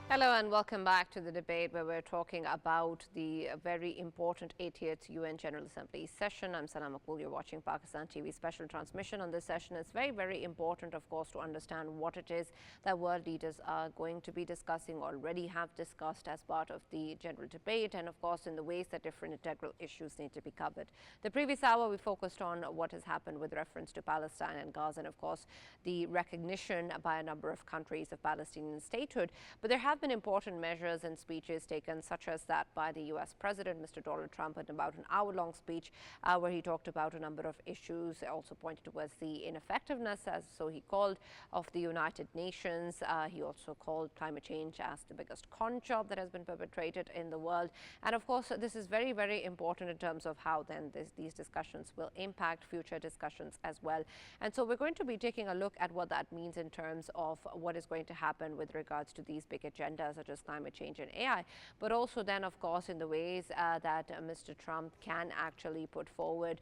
Hello and welcome back to the debate where we're talking about the very important 80th UN General Assembly session. I'm Maqbool. You're watching Pakistan TV special transmission on this session. It's very, very important, of course, to understand what it is that world leaders are going to be discussing, already have discussed as part of the general debate, and of course in the ways that different integral issues need to be covered. The previous hour we focused on what has happened with reference to Palestine and Gaza, and of course the recognition by a number of countries of Palestinian statehood. But there have been important measures and speeches taken, such as that by the US President, Mr. Donald Trump, in about an hour-long speech where he talked about a number of issues, also pointed towards the ineffectiveness, as so he called, of the United Nations. He also called climate change as the biggest con job that has been perpetrated in the world. And of course, this is very, very important in terms of how then these discussions will impact future discussions as well. And so we're going to be taking a look at what that means in terms of what is going to happen with regards to these big agendas such as climate change and AI, but also then, of course, in the ways that Mr. Trump can actually put forward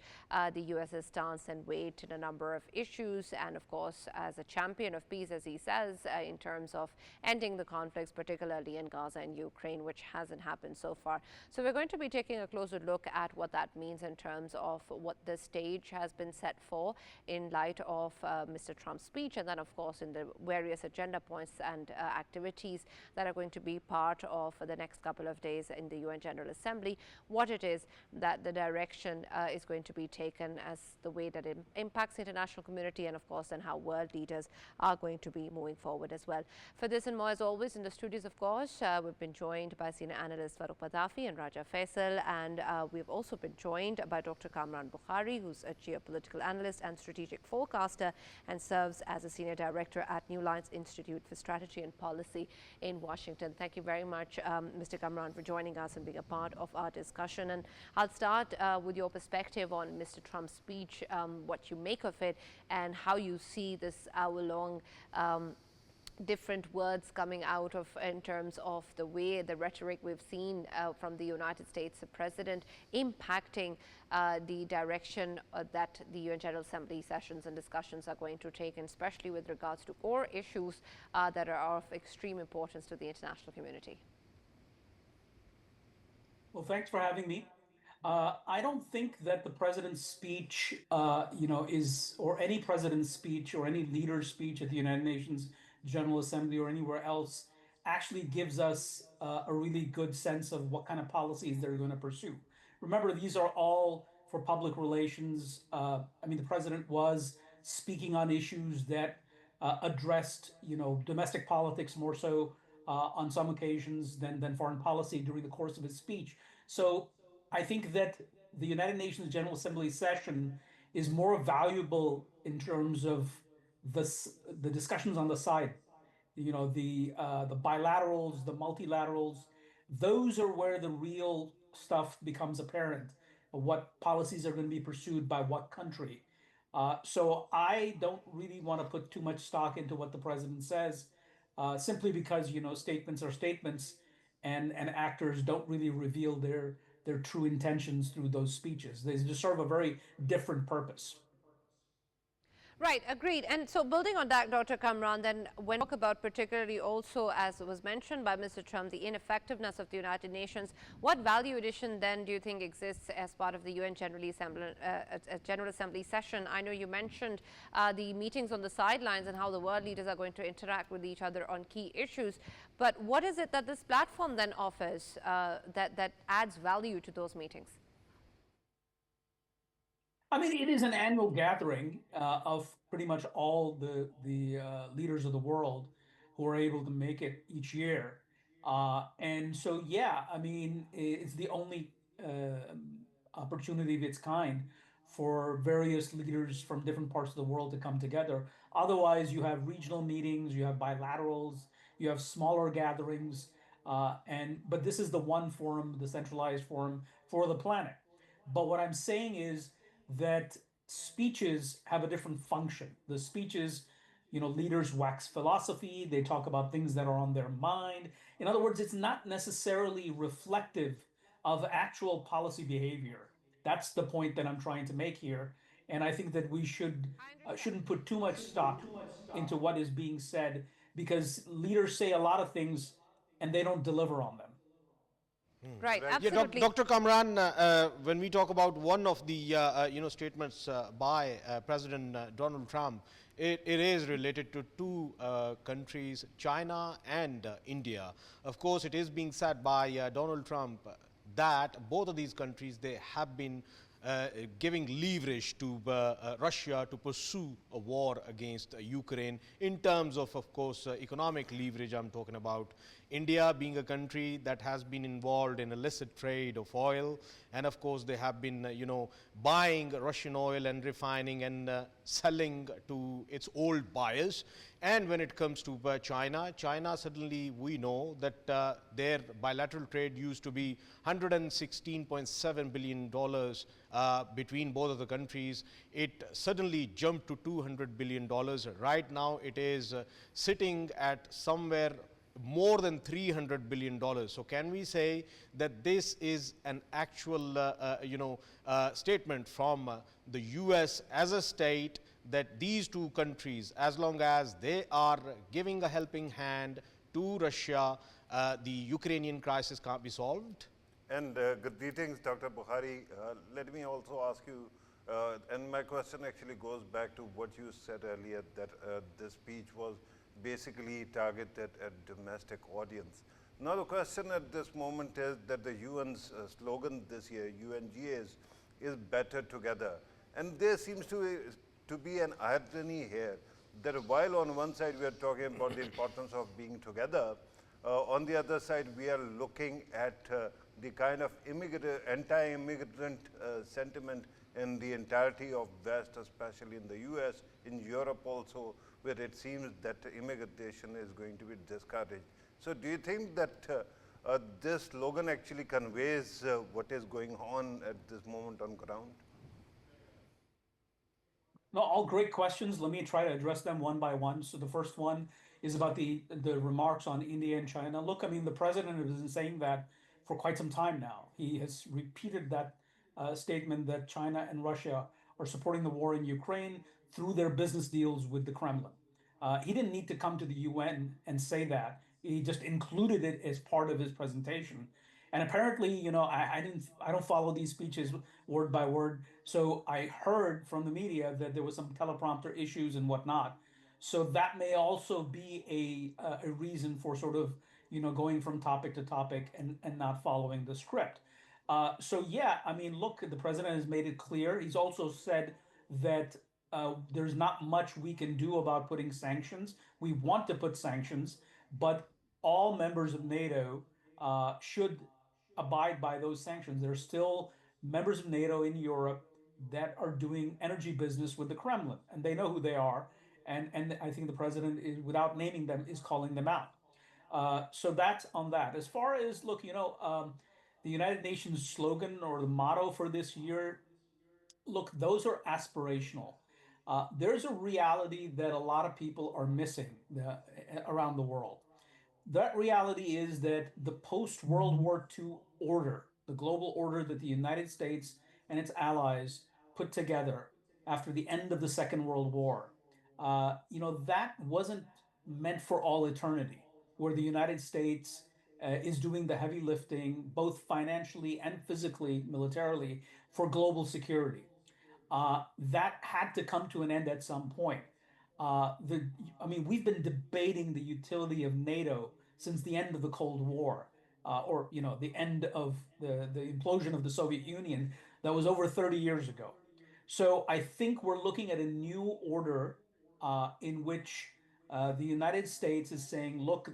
the US's stance and weight in a number of issues, and of course, as a champion of peace, as he says, in terms of ending the conflicts, particularly in Gaza and Ukraine, which hasn't happened so far. So we're going to be taking a closer look at what that means in terms of what the stage has been set for in light of Mr. Trump's speech, and then, of course, in the various agenda points and activities that are going to be part of the next couple of days in the UN General Assembly, what it is that the direction is going to be taken as the way that it impacts the international community, and of course then how world leaders are going to be moving forward as well. For this and more, as always, in the studios, of course, we've been joined by senior analyst Farrukh Pitafi and Raja Faisal, and we've also been joined by Dr. Kamran Bokhari, who's a geopolitical analyst and strategic forecaster and serves as a senior director at New Lines Institute for Strategy and Policy in Washington. Thank you very much, Mr. Kamran, for joining us and being a part of our discussion. And I'll start with your perspective on Mr. Trump's speech, what you make of it, and how you see this hour-long different words coming out of in terms of the way the rhetoric we've seen from the United States President impacting the direction that the UN General Assembly sessions and discussions are going to take, and especially with regards to core issues that are of extreme importance to the international community. Well, thanks for having me. I don't think that the president's speech, or any president's speech or any leader's speech at the United Nations General Assembly or anywhere else actually gives us a really good sense of what kind of policies they're going to pursue. Remember, these are all for public relations. The president was speaking on issues that addressed, domestic politics more so on some occasions than foreign policy during the course of his speech. So I think that the United Nations General Assembly session is more valuable in terms of the discussions on the side. The bilaterals, the multilaterals, those are where the real stuff becomes apparent. What policies are going to be pursued by what country. So I don't really want to put too much stock into what the president says, simply because statements are statements, and actors don't really reveal their true intentions through those speeches. They just serve a very different purpose. Right, agreed. And so building on that, Dr. Kamran, then when we talk about particularly also, as was mentioned by Mr. Trump, the ineffectiveness of the United Nations, what value addition then do you think exists as part of the UN General Assembly session? I know you mentioned the meetings on the sidelines and how the world leaders are going to interact with each other on key issues. But what is it that this platform then offers that adds value to those meetings? It is an annual gathering of pretty much all the leaders of the world who are able to make it each year, and so yeah, it's the only opportunity of its kind for various leaders from different parts of the world to come together. Otherwise, you have regional meetings, you have bilaterals, you have smaller gatherings, and but this is the one forum, the centralized forum for the planet. But what I'm saying is that speeches have a different function. The speeches, leaders wax philosophy, they talk about things that are on their mind. In other words, it's not necessarily reflective of actual policy behavior. That's the point that I'm trying to make here. And I think that we shouldn't put too much stock into what is being said, because leaders say a lot of things and they don't deliver on them. Right, Right. Yeah, absolutely. Dr. Kamran, when we talk about one of the statements by President Donald Trump, it is related to two countries, China and India. Of course, it is being said by Donald Trump that both of these countries, they have been giving leverage to Russia to pursue a war against Ukraine in terms of course, economic leverage. I'm talking about India being a country that has been involved in illicit trade of oil, and of course they have been, buying Russian oil and refining and selling to its old buyers. And when it comes to China, suddenly we know that their bilateral trade used to be $116.7 billion between both of the countries. It suddenly jumped to $200 billion. Right now, it is sitting at somewhere more than $300 billion. So can we say that this is an actual, statement from the US as a state that these two countries, as long as they are giving a helping hand to Russia, the Ukrainian crisis can't be solved? And good greetings, Dr. Bokhari. Let me also ask you, and my question actually goes back to what you said earlier, that this speech was basically targeted at domestic audience. Now the question at this moment is that the UN's slogan this year, UNGA, is better together. And there seems to be an irony here that while on one side we are talking about the importance of being together, on the other side we are looking at the kind of anti-immigrant sentiment in the entirety of West, especially in the US, in Europe also, where it seems that immigration is going to be discouraged. So do you think that this slogan actually conveys what is going on at this moment on ground? No, all great questions. Let me try to address them one by one. So the first one is about the remarks on India and China. Look, I mean, the president has been saying that for quite some time now. He has repeated that statement that China and Russia are supporting the war in Ukraine through their business deals with the Kremlin. He didn't need to come to the UN and say that. He just included it as part of his presentation. And apparently, I don't follow these speeches word by word. So I heard from the media that there was some teleprompter issues and whatnot. So that may also be a reason for sort of going from topic to topic and not following the script. So yeah, I mean, look, the president has made it clear. He's also said that there's not much we can do about putting sanctions. We want to put sanctions, but all members of NATO should abide by those sanctions. There are still members of NATO in Europe that are doing energy business with the Kremlin, and they know who they are. And I think the president is, without naming them, is calling them out. So that's on that. As far as look, the United Nations slogan or the motto for this year, look, those are aspirational. There's a reality that a lot of people are missing around the world. That reality is that the post World War II order, the global order that the United States and its allies put together after the end of the Second World War, that wasn't meant for all eternity, where the United States is doing the heavy lifting, both financially and physically, militarily, for global security. That had to come to an end at some point. I mean, we've been debating the utility of NATO since the end of the Cold War, or the end of the implosion of the Soviet Union. That was over 30 years ago. So I think we're looking at a new order in which the United States is saying, look,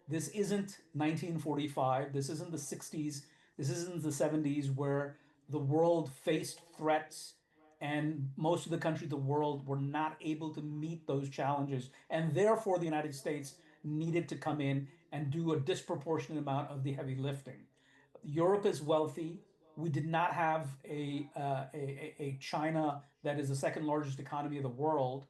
this isn't 1945, this isn't the 60s, this isn't the 70s where the world faced threats and most of the countries of the world were not able to meet those challenges. And therefore, the United States needed to come in and do a disproportionate amount of the heavy lifting. Europe is wealthy. We did not have a China that is the second largest economy of the world.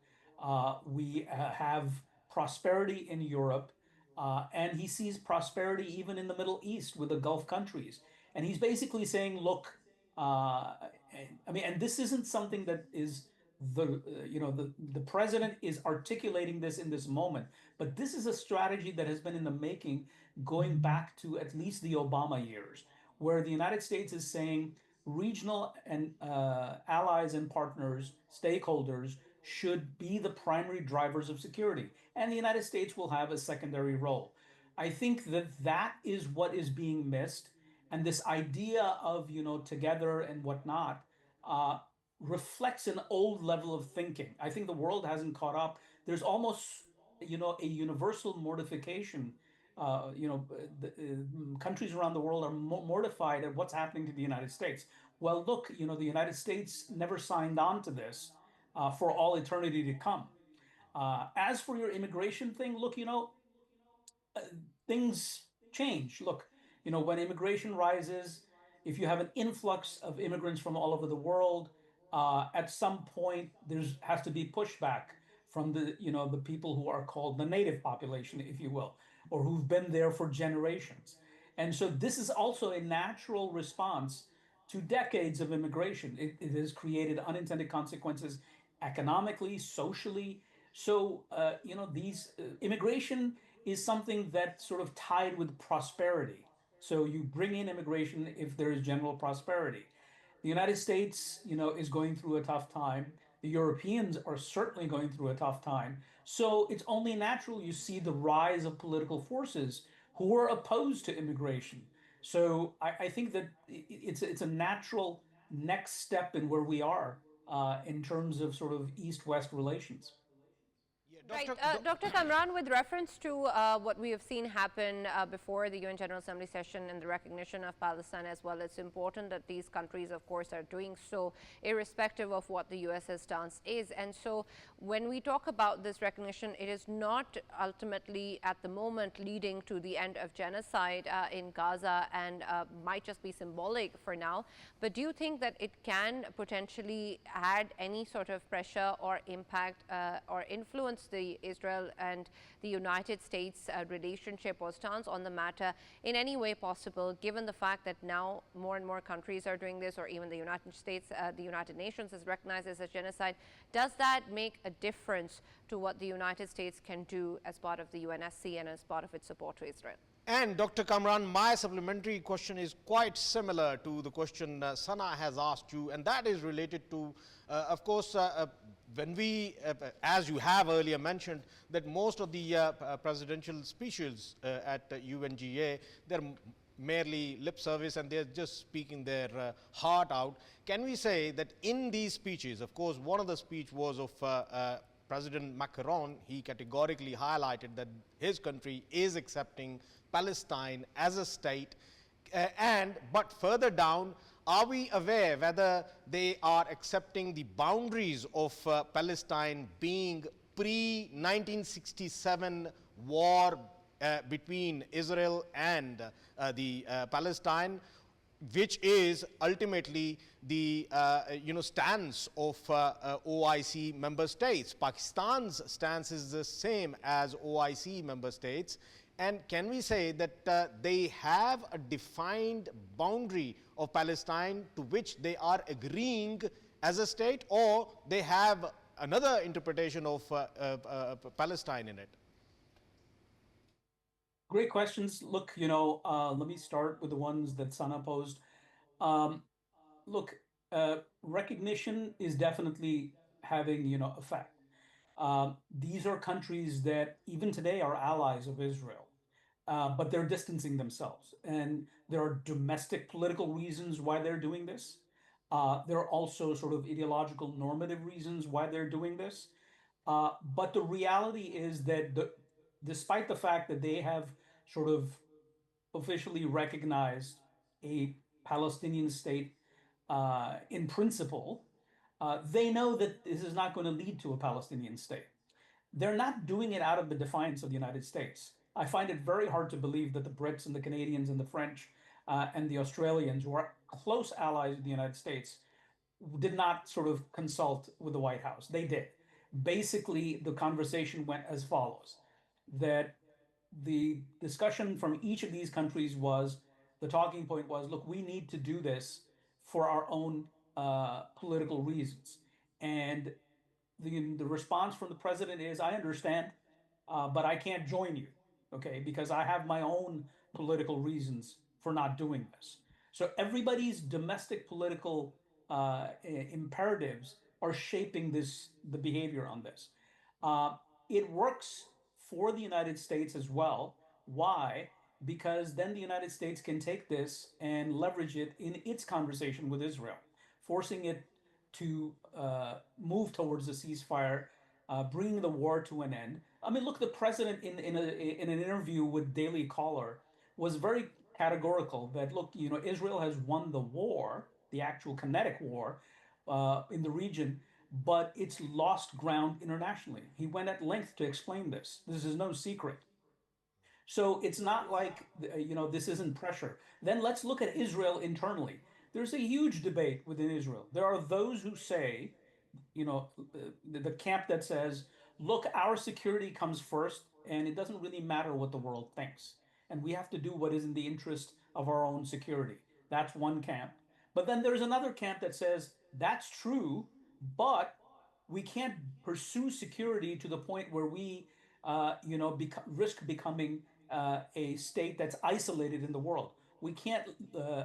We have prosperity in Europe, and he sees prosperity even in the Middle East with the Gulf countries. And he's basically saying, look, I mean, and this isn't something that is the president is articulating this in this moment, but this is a strategy that has been in the making going back to at least the Obama years, where the United States is saying regional and allies and partners, stakeholders should be the primary drivers of security, and the United States will have a secondary role. I think that that is what is being missed, and this idea of together and whatnot uh, reflects an old level of thinking. I think the world hasn't caught up. There's almost a universal mortification. Countries around the world are mortified at what's happening to the United States. Well, look, the United States never signed on to this for all eternity to come. As for your immigration thing, look, uh, things change. Look, when immigration rises, if you have an influx of immigrants from all over the world, at some point there's has to be pushback from the people who are called the native population, if you will, or who've been there for generations. And so this is also a natural response to decades of immigration. It has created unintended consequences economically, socially. So, these immigration is something that's sort of tied with prosperity. So you bring in immigration if there is general prosperity. The United States, is going through a tough time. The Europeans are certainly going through a tough time. So it's only natural you see the rise of political forces who are opposed to immigration. So I think that it's a natural next step in where we are in terms of sort of East-West relations. Yeah, Right. Dr. Kamran, with reference to what we have seen happen before the UN General Assembly session and the recognition of Palestine as well, it's important that these countries, of course, are doing so irrespective of what the US's stance is. And so when we talk about this recognition, it is not ultimately at the moment leading to the end of genocide in Gaza and might just be symbolic for now. But do you think that it can potentially add any sort of pressure or impact or influence the Israel and the United States relationship or stance on the matter in any way possible, given the fact that now more and more countries are doing this, or even the United States, the United Nations has recognized this as genocide? Does that make a difference to what the United States can do as part of the UNSC and as part of its support to Israel? And Dr. Kamran, my supplementary question is quite similar to the question Sana has asked you, and that is related to, of course, when we, as you have earlier mentioned, that most of the presidential speeches at UNGA, they're merely lip service and they're just speaking their heart out. Can we say that in these speeches, of course, one of the speech was of President Macron, he categorically highlighted that his country is accepting Palestine as a state. But further down, are we aware whether they are accepting the boundaries of Palestine being pre-1967 war between Israel and the Palestine, which is ultimately the stance of OIC member states. Pakistan's stance is the same as OIC member states. And can we say that they have a defined boundary of Palestine to which they are agreeing as a state, or they have another interpretation of Palestine in it? Great questions. Look, let me start with the ones that Sana posed. Um, Look, recognition is definitely having, effect. These are countries that even today are allies of Israel, but they're distancing themselves. And there are domestic political reasons why they're doing this. There are also sort of ideological normative reasons why they're doing this. But the reality is that despite the fact that they have sort of officially recognized a Palestinian state in principle, they know that this is not going to lead to a Palestinian state. They're not doing it out of the defiance of the United States. I find it very hard to believe that the Brits and the Canadians and the French and the Australians, who are close allies of the United States, did not sort of consult with the White House. They did. Basically, the conversation went as follows: that the discussion from each of these countries was, the talking point was, look, we need to do this for our own political reasons. And the response from the president is, I understand, but I can't join you, okay, because I have my own political reasons for not doing this. So everybody's domestic political imperatives are shaping the behavior on this. Uh, it works for the United States as well. Why? Because then the United States can take this and leverage it in its conversation with Israel, forcing it to move towards a ceasefire, bringing the war to an end. I mean, look, the president in an interview with Daily Caller was very categorical that, look, Israel has won the war, the actual kinetic war in the region, but it's lost ground internationally. He went at length to explain this. This is no secret. So it's not like, this isn't pressure. Then let's look at Israel internally. There's a huge debate within Israel. There are those who say, the camp that says, look, our security comes first, and it doesn't really matter what the world thinks. And we have to do what is in the interest of our own security. That's one camp. But then there's another camp that says, that's true, but we can't pursue security to the point where we, risk becoming a state that's isolated in the world. We can't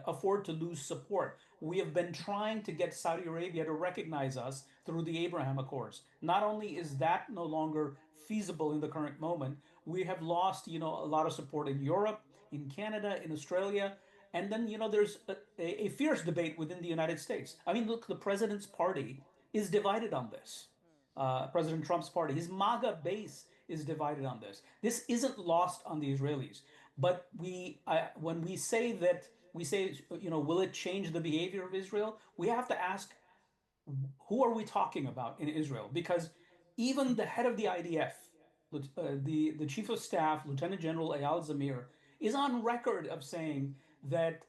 afford to lose support. We have been trying to get Saudi Arabia to recognize us through the Abraham Accords. Not only is that no longer feasible in the current moment, we have lost, a lot of support in Europe, in Canada, in Australia, and then, there's a fierce debate within the United States. I mean, look, the president's party is divided on this. President Trump's party, his MAGA base is divided on this. This isn't lost on the Israelis. But when we say that, we say, will it change the behavior of Israel? We have to ask, who are we talking about in Israel? Because even the head of the IDF, the chief of staff, Lieutenant General Eyal Zamir, is on record of saying that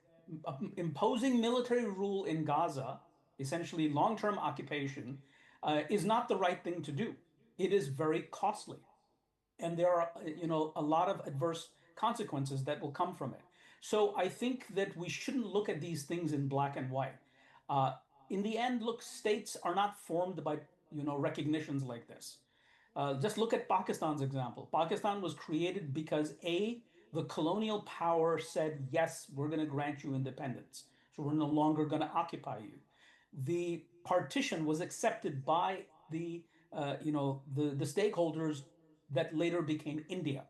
imposing military rule in Gaza, essentially long-term occupation, is not the right thing to do. It is very costly, and there are a lot of adverse consequences that will come from it. So I think that we shouldn't look at these things in black and white. Uh, in the end, look, states are not formed by recognitions like this. Just look at Pakistan's example. Pakistan was created because the colonial power said, yes, we're going to grant you independence, so we're no longer going to occupy you. The partition was accepted by the stakeholders that later became India.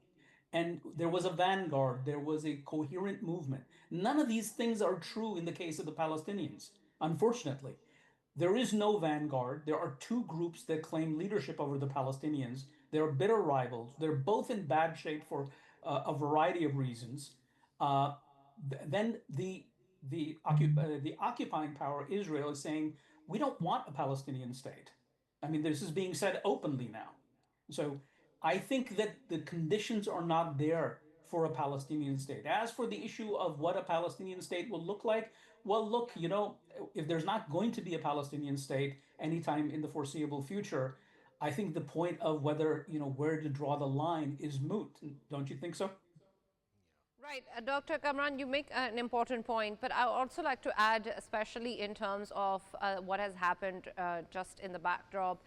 And there was a vanguard, there was a coherent movement. None of these things are true in the case of the Palestinians, unfortunately. There is no vanguard. There are two groups that claim leadership over the Palestinians. They're bitter rivals. They're both in bad shape for a variety of reasons. Uh, then the occupying power, Israel, is saying, we don't want a Palestinian state. I mean, this is being said openly now. So I think that the conditions are not there for a Palestinian state. As for the issue of what a Palestinian state will look like, well, look, if there's not going to be a Palestinian state anytime in the foreseeable future, I think the point of whether, where to draw the line is moot. Don't you think so? Right. Dr. Kamran, you make an important point, but I would also like to add, especially in terms of what has happened just in the backdrop,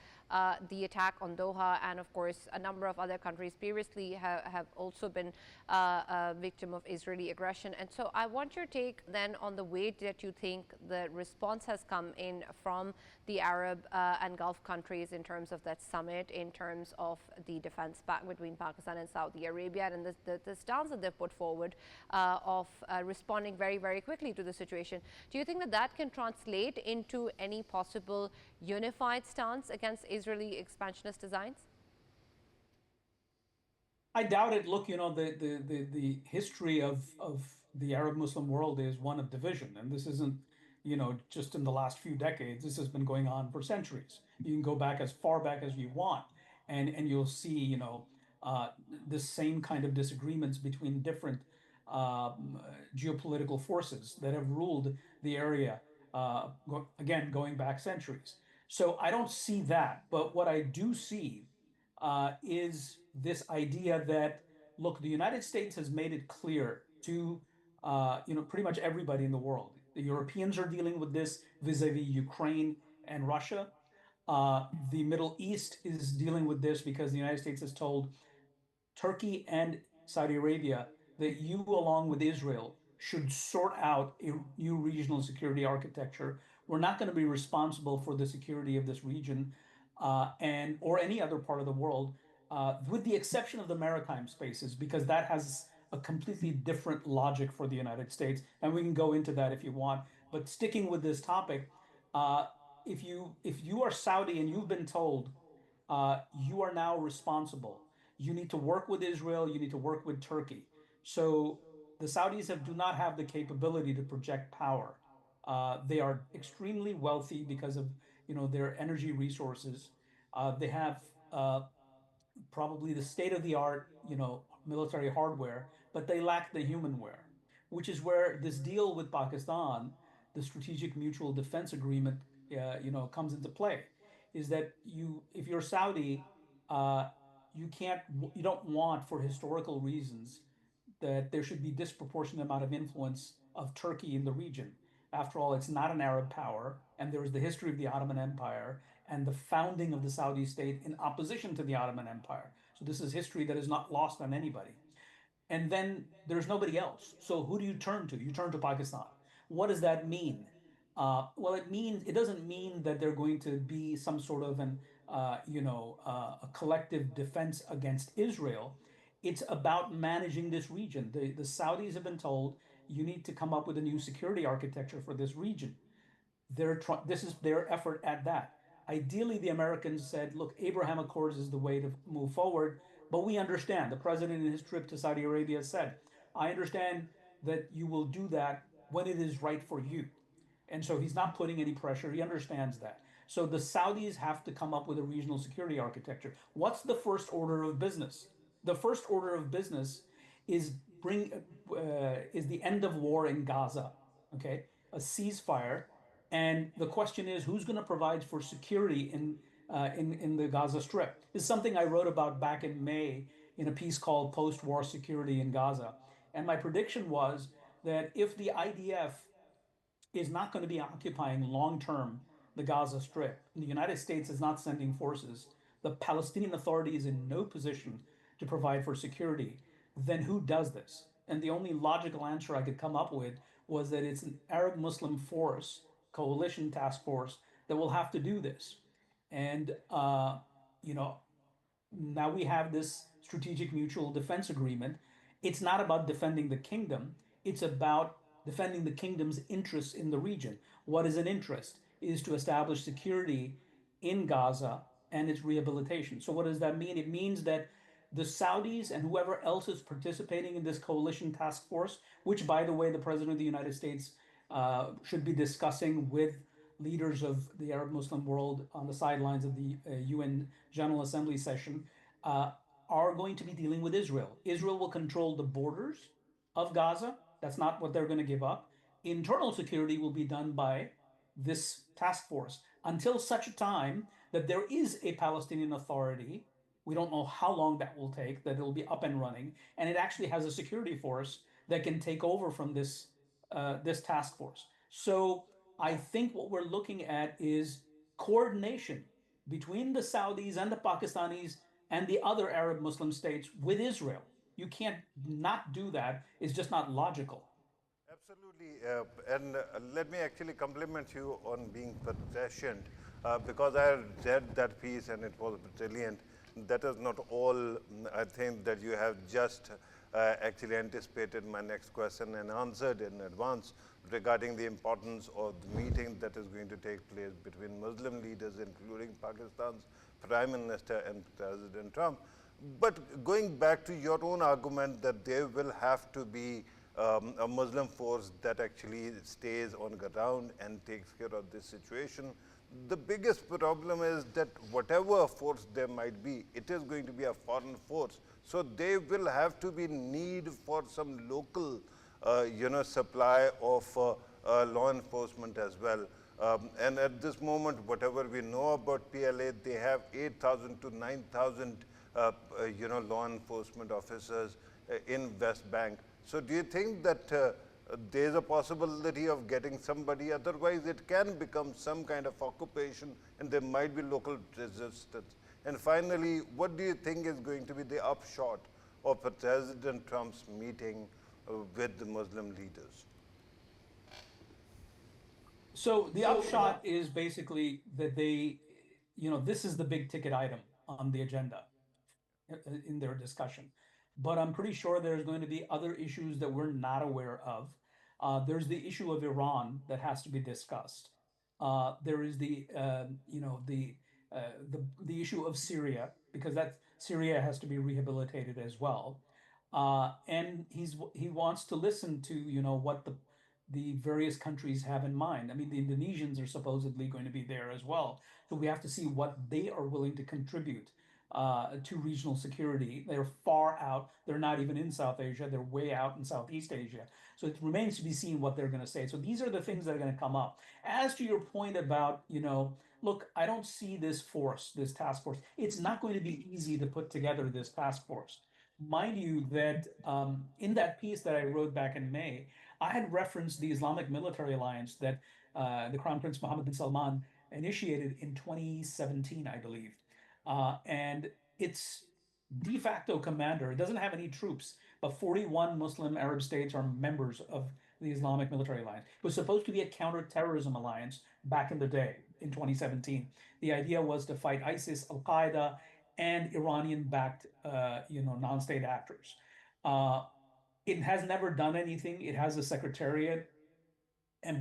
the attack on Doha, and of course, a number of other countries previously have also been a victim of Israeli aggression. And so I want your take then on the way that you think the response has come in from the Arab and Gulf countries in terms of that summit, in terms of the defense pact between Pakistan and Saudi Arabia, and the stance that they've put forward of responding very, very quickly to the situation. Do you think that that can translate into any possible unified stance against Israeli expansionist designs? I doubt it. Look, the history of the Arab Muslim world is one of division, and this isn't, just in the last few decades. This has been going on for centuries. You can go back as far back as you want, and you'll see, the same kind of disagreements between different geopolitical forces that have ruled the area. Again, going back centuries. So I don't see that, but what I do see is this idea that, look, the United States has made it clear to pretty much everybody in the world. The Europeans are dealing with this vis-a-vis Ukraine and Russia. The Middle East is dealing with this because the United States has told Turkey and Saudi Arabia that you, along with Israel, should sort out a new regional security architecture. We're not going to be responsible for the security of this region and or any other part of the world, with the exception of the maritime spaces, because that has a completely different logic for the United States, and we can go into that if you want. But sticking with this topic, uh, if you are Saudi and you've been told you are now responsible. You need to work with Israel. You need to work with Turkey. So the Saudis do not have the capability to project power. They are extremely wealthy because of their energy resources. They have probably the state of the art, military hardware, but they lack the humanware, which is where this deal with Pakistan, the Strategic Mutual Defense Agreement, comes into play. Is that if you're Saudi, uh, you don't want, for historical reasons, that there should be disproportionate amount of influence of Turkey in the region. After all, it's not an Arab power, and there is the history of the Ottoman Empire and the founding of the Saudi state in opposition to the Ottoman Empire. So this is history that is not lost on anybody. And then there's nobody else. So who do you turn to? You turn to Pakistan. What does that mean? Well, it doesn't mean that they're going to be some sort of a collective defense against Israel. It's about managing this region. The Saudis have been told you need to come up with a new security architecture for this region. This is their effort at that. Ideally, the Americans said, look, Abraham Accords is the way to move forward, but we understand. The president in his trip to Saudi Arabia said, I understand that you will do that when it is right for you. And so he's not putting any pressure. He understands that. So the Saudis have to come up with a regional security architecture. What's the first order of business? The first order of business is the end of war in Gaza. Okay, a ceasefire, and the question is who's going to provide for security in the Gaza Strip. This is something I wrote about back in May in a piece called Post-War Security in Gaza, and my prediction was that if the IDF is not going to be occupying long term the Gaza Strip, and the United States is not sending forces, the Palestinian Authority is in no position to provide for security, then who does this? And the only logical answer I could come up with was that it's an Arab Muslim force, coalition task force, that will have to do this. And, you know, now we have this strategic mutual defense agreement. It's not about defending the kingdom, it's about defending the kingdom's interests in the region. What is an interest? Is to establish security in Gaza and its rehabilitation. So, what does that mean? It means that the Saudis and whoever else is participating in this coalition task force, which, by the way, the President of the United States should be discussing with leaders of the Arab Muslim world on the sidelines of the UN General Assembly session, uh, are going to be dealing with Israel. Israel will control the borders of Gaza. That's not what they're going to give up. Internal security will be done by this task force until such a time that there is a Palestinian Authority. We don't know how long that will take, that it'll be up and running, and it actually has a security force that can take over from this task force. So I think what we're looking at is coordination between the Saudis and the Pakistanis and the other Arab Muslim states with Israel. You can't not do that. It's just not logical. Absolutely. And let me actually compliment you on being prescient because I read that piece and it was brilliant. That is not all. I think that you have just actually anticipated my next question and answered in advance regarding the importance of the meeting that is going to take place between Muslim leaders, including Pakistan's Prime Minister and President Trump. But going back to your own argument that there will have to be a Muslim force that actually stays on ground and takes care of this situation. The biggest problem is that whatever force there might be, it is going to be a foreign force. So there will have to be need for some local, supply of law enforcement as well. And at this moment, whatever we know about PLA, they have 8,000 to 9,000, law enforcement officers in West Bank. So do you think that there's a possibility of getting somebody, otherwise it can become some kind of occupation and there might be local resistance. And finally, what do you think is going to be the upshot of President Trump's meeting with the Muslim leaders? So the upshot is basically that they, this is the big ticket item on the agenda in their discussion. But I'm pretty sure there's going to be other issues that we're not aware of. There's the issue of Iran that has to be discussed. There is the issue of Syria, because Syria has to be rehabilitated as well. And he wants to listen to what the various countries have in mind. I mean, the Indonesians are supposedly going to be there as well, so we have to see what they are willing to contribute to regional security. They're far out. They're not even in South Asia. They're way out in Southeast Asia. So it remains to be seen what they're going to say. So these are the things that are going to come up. As to your point about, look, I don't see this task force. It's not going to be easy to put together this task force. Mind you that in that piece that I wrote back in May, I had referenced the Islamic Military Alliance that the Crown Prince Mohammed bin Salman initiated in 2017, I believe. And its de facto commander, it doesn't have any troops, but 41 Muslim Arab states are members of the Islamic Military Alliance. It was supposed to be a counterterrorism alliance back in the day in 2017. The idea was to fight ISIS, Al-Qaeda, and Iranian-backed, non-state actors. It has never done anything. It has a secretariat,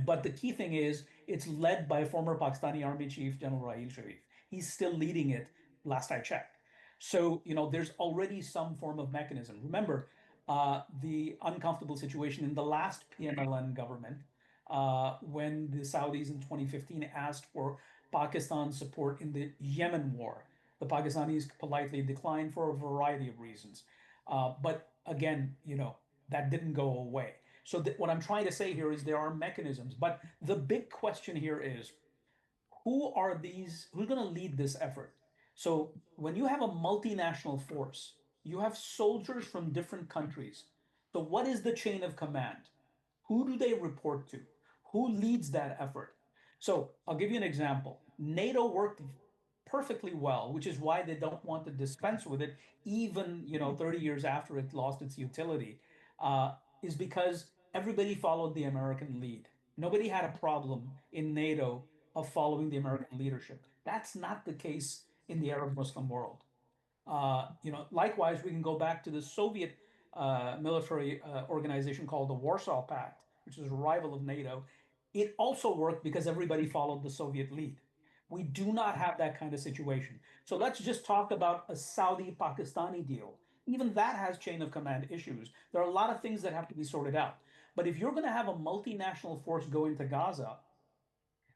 but the key thing is it's led by former Pakistani Army Chief General Raheel Sharif. He's still leading it, last I checked. So there's already some form of mechanism. Remember the uncomfortable situation in the last PMLN government when the Saudis in 2015 asked for Pakistan's support in the Yemen war. The Pakistanis politely declined for a variety of reasons. But again, that didn't go away. So what I'm trying to say here is there are mechanisms. But the big question here is, who's going to lead this effort? So when you have a multinational force, you have soldiers from different countries. So what is the chain of command? Who do they report to? Who leads that effort? So I'll give you an example. NATO worked perfectly well, which is why they don't want to dispense with it, even 30 years after it lost its utility, is because everybody followed the American lead. Nobody had a problem in NATO of following the American leadership. That's not the case in the Arab Muslim world. Likewise, we can go back to the Soviet military organization called the Warsaw Pact, which is a rival of NATO. It also worked because everybody followed the Soviet lead. We do not have that kind of situation. So let's just talk about a Saudi-Pakistani deal. Even that has chain of command issues. There are a lot of things that have to be sorted out. But if you're going to have a multinational force go into Gaza,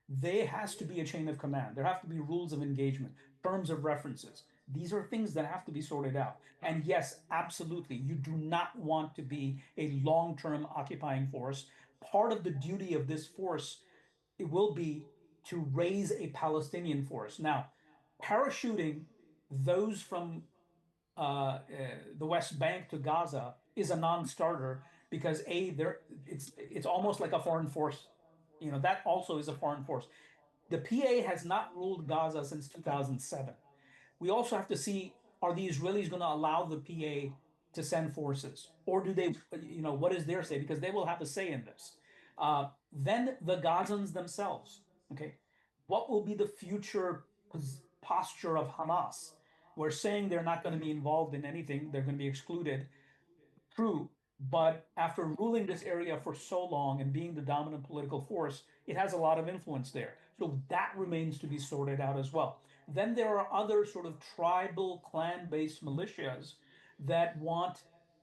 there has to be a chain of command. There have to be rules of engagement, terms of references. These are things that have to be sorted out. And yes, absolutely, you do not want to be a long-term occupying force. Part of the duty of this force, it will be to raise a Palestinian force. Now, parachuting those from the West Bank to Gaza is a non-starter because it's almost like a foreign force. That also is a foreign force. The PA has not ruled Gaza since 2007. We also have to see, are the Israelis going to allow the PA to send forces? Or do they, what is their say? Because they will have a say in this. Then the Gazans themselves, okay? What will be the future posture of Hamas? We're saying they're not going to be involved in anything. They're going to be excluded. True. But after ruling this area for so long and being the dominant political force, it has a lot of influence there. So that remains to be sorted out as well. Then there are other sort of tribal clan-based militias that want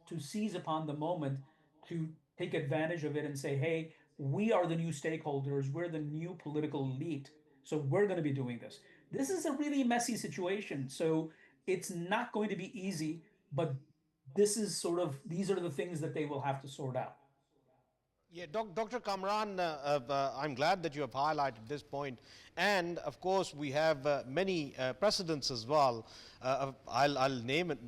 to seize upon the moment to take advantage of it and say, hey, we are the new stakeholders, we're the new political elite, so we're going to be doing this. This is a really messy situation, so it's not going to be easy, but these are the things that they will have to sort out. Yeah, Dr. Kamran, I'm glad that you have highlighted this point. And of course, we have many precedents as well. I'll name it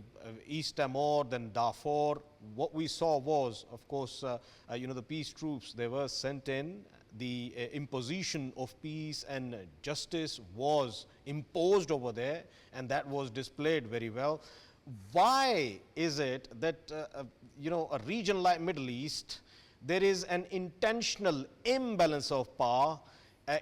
East Timor, then Darfur, what we saw was, of course, the peace troops, they were sent in. The imposition of peace and justice was imposed over there, and that was displayed very well. Why is it that, a region like Middle East, there is an intentional imbalance of power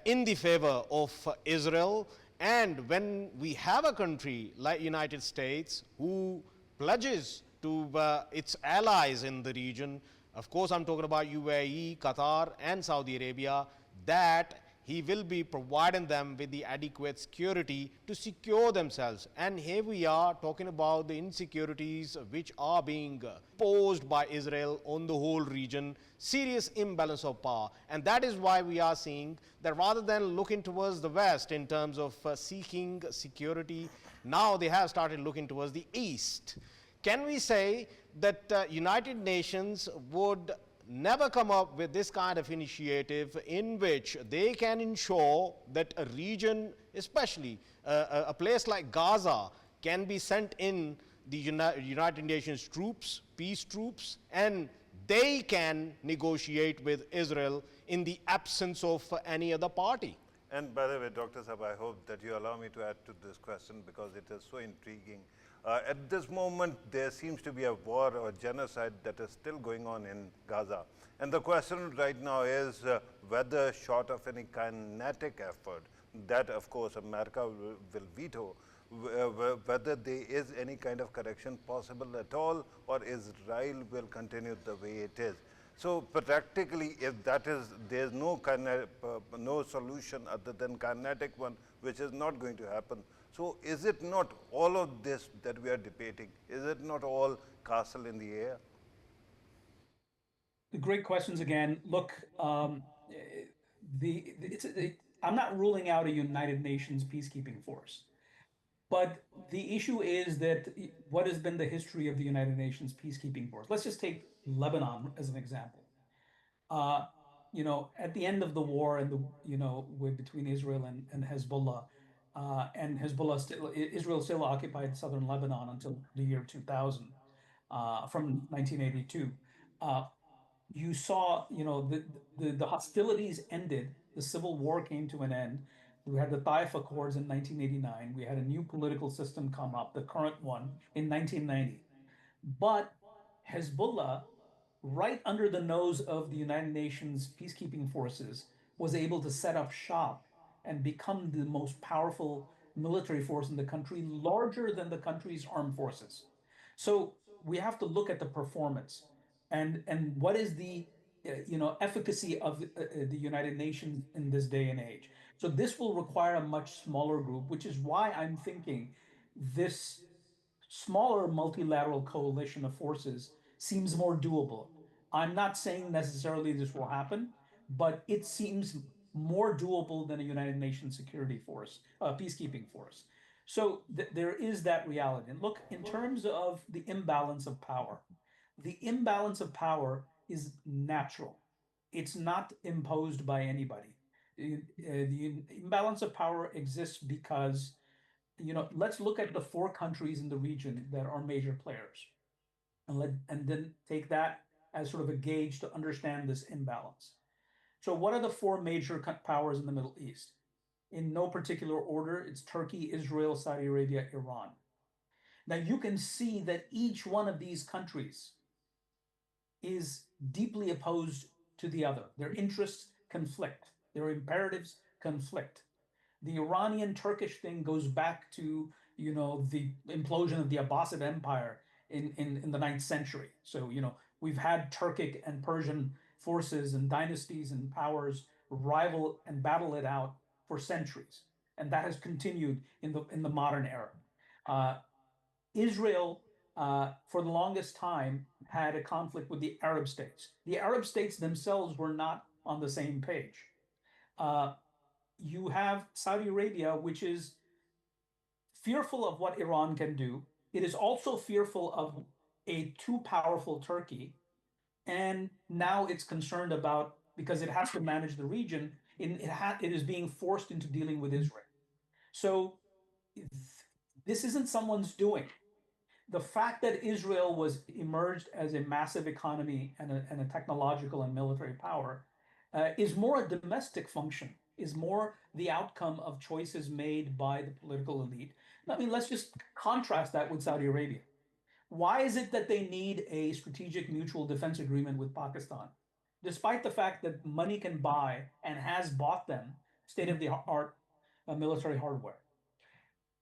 in the favor of Israel? And when we have a country like United States who pledges to its allies in the region, of course I'm talking about UAE, Qatar and Saudi Arabia, that he will be providing them with the adequate security to secure themselves. And here we are talking about the insecurities which are being posed by Israel on the whole region, serious imbalance of power. And that is why we are seeing that rather than looking towards the West in terms of seeking security, now they have started looking towards the East. Can we say that United Nations would never come up with this kind of initiative in which they can ensure that a region, especially a place like Gaza, can be sent in the United Nations troops, peace troops, and they can negotiate with Israel in the absence of any other party? And by the way, Dr. Saab, I hope that you allow me to add to this question because it is so intriguing. At this moment, there seems to be a war or genocide that is still going on in Gaza. And the question right now is whether, short of any kinetic effort, that of course America will veto, whether there is any kind of correction possible at all, or Israel will continue the way it is. So practically, if that is, there's no solution other than kinetic one, which is not going to happen. So is it not all of this that we are debating? Is it not all castle in the air? The great questions again. Look, I'm not ruling out a United Nations peacekeeping force, but the issue is that what has been the history of the United Nations peacekeeping force? Let's just take Lebanon as an example. Uh, at the end of the war and between Israel and Hezbollah, Israel still occupied southern Lebanon until the year 2000, from 1982. You saw, the hostilities ended, the civil war came to an end. We had the Taif Accords in 1989. We had a new political system come up, the current one, in 1990. But Hezbollah, right under the nose of the United Nations peacekeeping forces, was able to set up shop and become the most powerful military force in the country, larger than the country's armed forces. So we have to look at the performance and what is the efficacy of the United Nations in this day and age. So this will require a much smaller group, which is why I'm thinking this smaller multilateral coalition of forces seems more doable. I'm not saying necessarily this will happen, but it seems more doable than a United Nations security force, peacekeeping force. So there is that reality. And look, in terms of the imbalance of power, the imbalance of power is natural. It's not imposed by anybody. The imbalance of power exists because, let's look at the four countries in the region that are major players, and then take that as sort of a gauge to understand this imbalance. So what are the four major powers in the Middle East? In no particular order, it's Turkey, Israel, Saudi Arabia, Iran. Now you can see that each one of these countries is deeply opposed to the other. Their interests conflict, their imperatives conflict. The Iranian-Turkish thing goes back to, the implosion of the Abbasid Empire in the 9th century. So, we've had Turkic and Persian forces and dynasties and powers rival and battle it out for centuries. And that has continued in the modern era. Israel, for the longest time, had a conflict with the Arab states. The Arab states themselves were not on the same page. You have Saudi Arabia, which is fearful of what Iran can do. It is also fearful of a too powerful Turkey. And now it's concerned about, because it has to manage the region, it is being forced into dealing with Israel. So this isn't someone's doing. the fact that Israel was emerged as a massive economy and a technological and military power is more a domestic function, is more the outcome of choices made by the political elite. I mean, let's just contrast that with Saudi Arabia. Why is it that they need a strategic mutual defense agreement with Pakistan, despite the fact that money can buy and has bought them state of the art military hardware?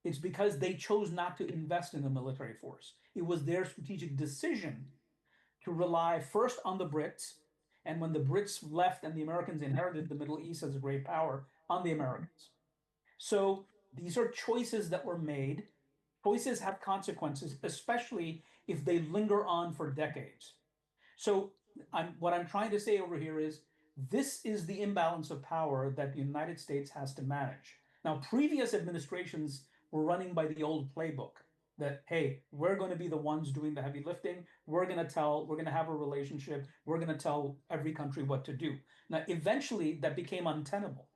It's because they chose not to invest in the military force. It was their strategic decision to rely first on the Brits, and when the Brits left and the Americans inherited the Middle East as a great power, on the Americans. So these are choices that were made. Choices have consequences, especially if they linger on for decades. So what I'm trying to say over here is this is the imbalance of power that the United States has to manage. Now, previous administrations were running by the old playbook that, hey, we're going to be the ones doing the heavy lifting. We're going to have a relationship. We're going to tell every country what to do. Now, eventually, that became untenable.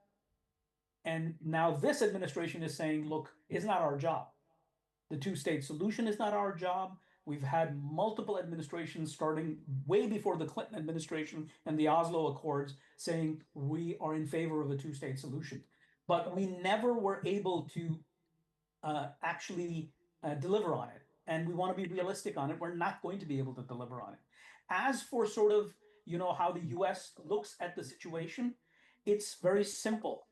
And now this administration is saying, look, it's not our job. The two-state solution is not our job. We've had multiple administrations starting way before the Clinton administration and the Oslo Accords saying we are in favor of a two-state solution. But we never were able to actually deliver on it. And we want to be realistic on it. We're not going to be able to deliver on it. As for sort of, how the US looks at the situation, it's very simple.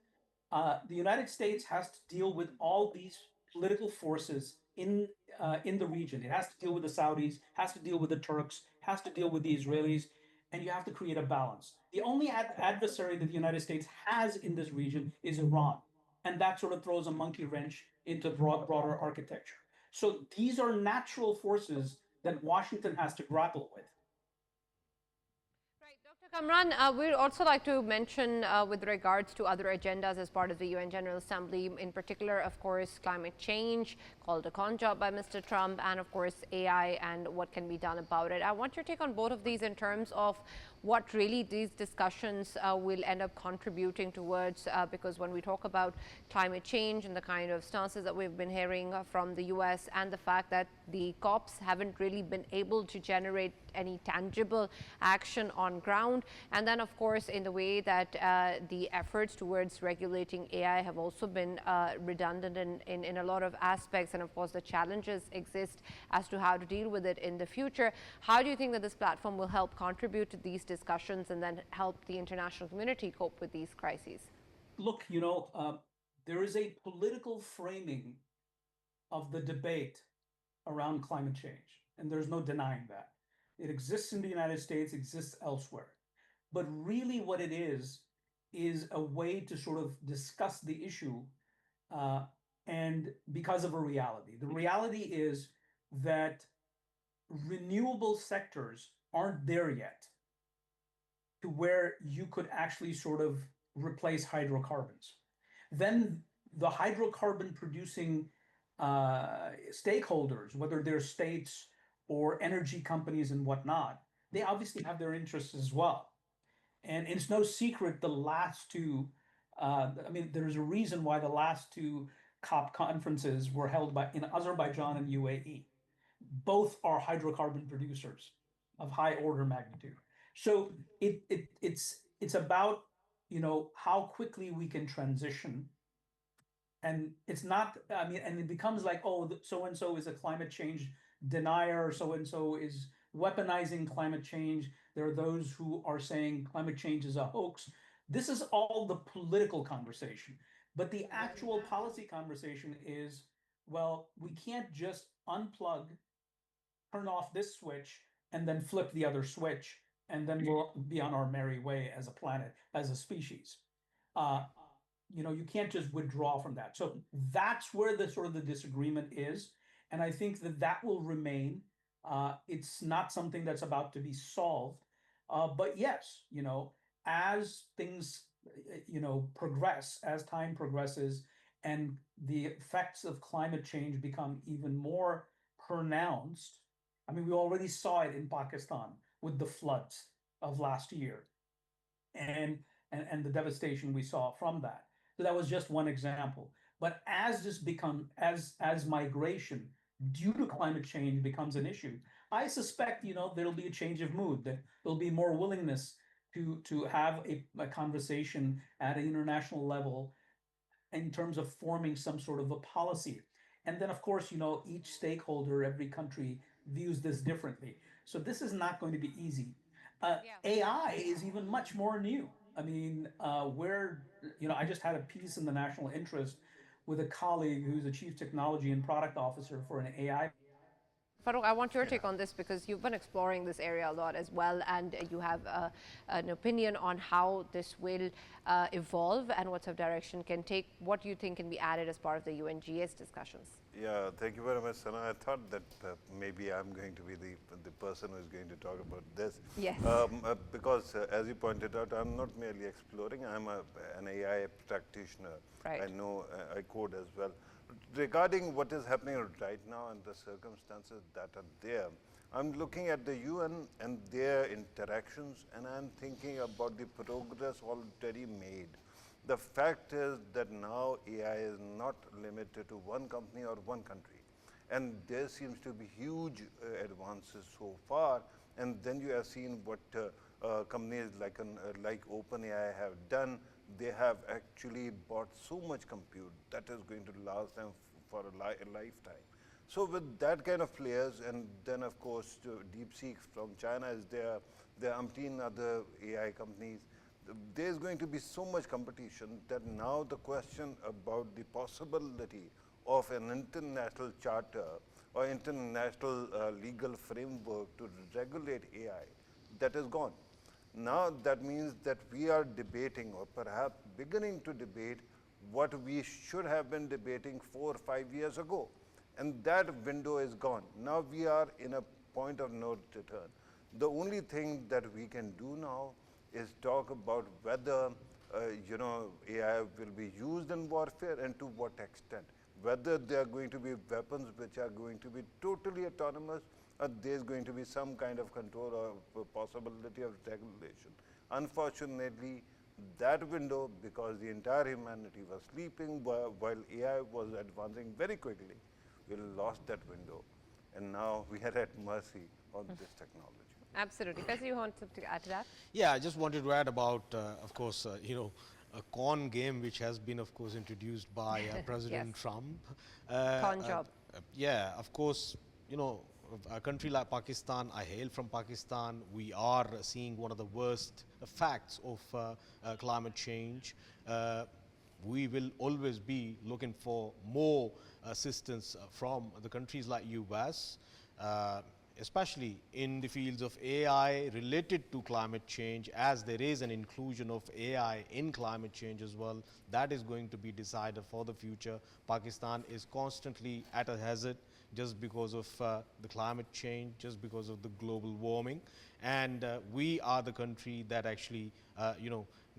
The United States has to deal with all these political forces in the region. It has to deal with the Saudis, has to deal with the Turks, has to deal with the Israelis, and you have to create a balance. The only adversary that the United States has in this region is Iran, and that sort of throws a monkey wrench into broader architecture. So these are natural forces that Washington has to grapple with. Dr. Kamran, we'd also like to mention with regards to other agendas as part of the UN General Assembly, in particular, of course, climate change, called a con job by Mr. Trump, and of course, AI and what can be done about it. I want your take on both of these in terms of what really these discussions will end up contributing towards, because when we talk about climate change and the kind of stances that we've been hearing from the US and the fact that the COPs haven't really been able to generate any tangible action on ground, and then of course in the way that the efforts towards regulating AI have also been redundant in a lot of aspects, and of course the challenges exist as to how to deal with it in the future. How do you think that this platform will help contribute to these discussions and then help the international community cope with these crises? Look, there is a political framing of the debate around climate change, and there's no denying that. It exists in the United States, exists elsewhere. But really what it is a way to sort of discuss the issue and because of a reality. The reality is that renewable sectors aren't there yet to where you could actually sort of replace hydrocarbons. Then the hydrocarbon producing stakeholders, whether they're states or energy companies and whatnot, they obviously have their interests as well. And it's no secret the last two, there's a reason why the last two COP conferences were held in Azerbaijan and UAE. Both are hydrocarbon producers of high order magnitude. So it's about, how quickly we can transition. And it's not, and it becomes like, oh, so-and-so is a climate change denier, so-and-so is weaponizing climate change. There are those who are saying climate change is a hoax. This is all the political conversation. But the actual policy conversation is, well, we can't just unplug, turn off this switch, and then flip the other switch, and then we'll be on our merry way as a planet, as a species. You can't just withdraw from that. So that's where the sort of the disagreement is. And I think that will remain. It's not something that's about to be solved. But yes, as things, progress, as time progresses and the effects of climate change become even more pronounced. I mean, we already saw it in Pakistan with the floods of last year and the devastation we saw from that. So that was just one example. But as migration due to climate change becomes an issue, I suspect, there'll be a change of mood, that there'll be more willingness to have a conversation at an international level in terms of forming some sort of a policy. And then, of course, each stakeholder, every country views this differently. So this is not going to be easy. Yeah. AI is even much more new. I mean, I just had a piece in the National Interest with a colleague who's a chief technology and product officer for an AI. Farrukh, I want your Yeah. take on this because you've been exploring this area a lot as well, and you have an opinion on how this will evolve and what sort of direction can take. What do you think can be added as part of the UNGA's discussions? Yeah, thank you very much, Sana. I thought that maybe I'm going to be the person who is going to talk about this. Yes. Because as you pointed out, I'm not merely exploring, I'm an AI practitioner. Right. I know I code as well. Regarding what is happening right now and the circumstances that are there, I'm looking at the UN and their interactions, and I'm thinking about the progress already made. The fact is that now AI is not limited to one company or one country. And there seems to be huge advances so far. And then you have seen what companies like OpenAI have done. They have actually bought so much compute that is going to last them for a lifetime. So with that kind of players, and then of course DeepSeek from China is there. There are umpteen other AI companies. There's going to be so much competition that now the question about the possibility of an international charter or international legal framework to regulate AI, that is gone. Now that means that we are debating, or perhaps beginning to debate, what we should have been debating 4 or 5 years ago. And that window is gone. Now we are in a point of no return. The only thing that we can do now is talk about whether AI will be used in warfare and to what extent. Whether there are going to be weapons which are going to be totally autonomous, or there's going to be some kind of control or possibility of regulation. Unfortunately, that window, because the entire humanity was sleeping while AI was advancing very quickly, we lost that window. And now we are at mercy of this technology. Absolutely. Faisal, you want to add to that? Yeah, I just wanted to add about, of course, a con game which has been, of course, introduced by President Yes. Trump. Con job. Yeah, of course, a country like Pakistan, I hail from Pakistan, we are seeing one of the worst facts of climate change. We will always be looking for more assistance from the countries like US, especially in the fields of AI related to climate change, as there is an inclusion of AI in climate change as well. That is going to be decided for the future. Pakistan is constantly at a hazard just because of the climate change, just because of the global warming. And we are the country that actually,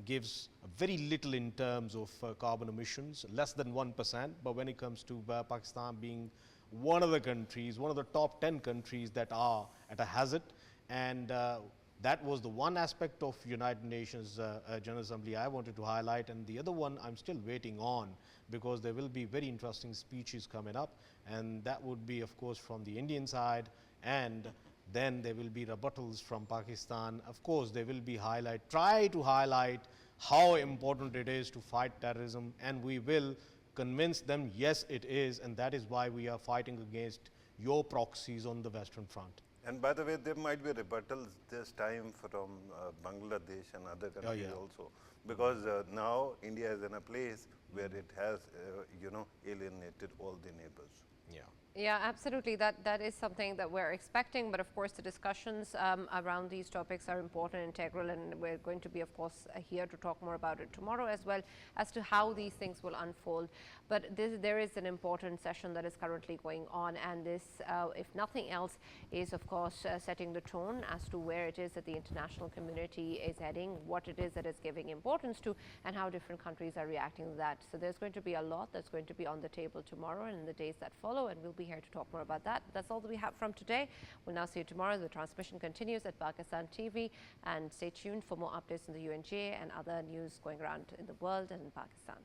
gives very little in terms of carbon emissions, less than 1%. But when it comes to Pakistan being one of the countries, one of the top 10 countries that are at a hazard, and that was the one aspect of United Nations General Assembly I wanted to highlight, and the other one I'm still waiting on, because there will be very interesting speeches coming up, and that would be, of course, from the Indian side, and then there will be rebuttals from Pakistan. Of course, they will be try to highlight how important it is to fight terrorism, and we will convince them, yes, it is, and that is why we are fighting against your proxies on the Western Front. And by the way, there might be rebuttals this time from Bangladesh and other countries also, because now India is in a place where it has, alienated all the neighbors. Yeah. Yeah, absolutely. That is something that we're expecting. But of course, the discussions around these topics are important, integral, and we're going to be, of course, here to talk more about it tomorrow as well, as to how these things will unfold. But there is an important session that is currently going on, and this, if nothing else, is of course setting the tone as to where it is that the international community is heading, what it is that is giving importance to, and how different countries are reacting to that. So there's going to be a lot that's going to be on the table tomorrow and in the days that follow, and we'll be here to talk more about that. That's all that we have from today. We'll now see you tomorrow. The transmission continues at Pakistan TV, and stay tuned for more updates on the UNGA and other news going around in the world and in Pakistan.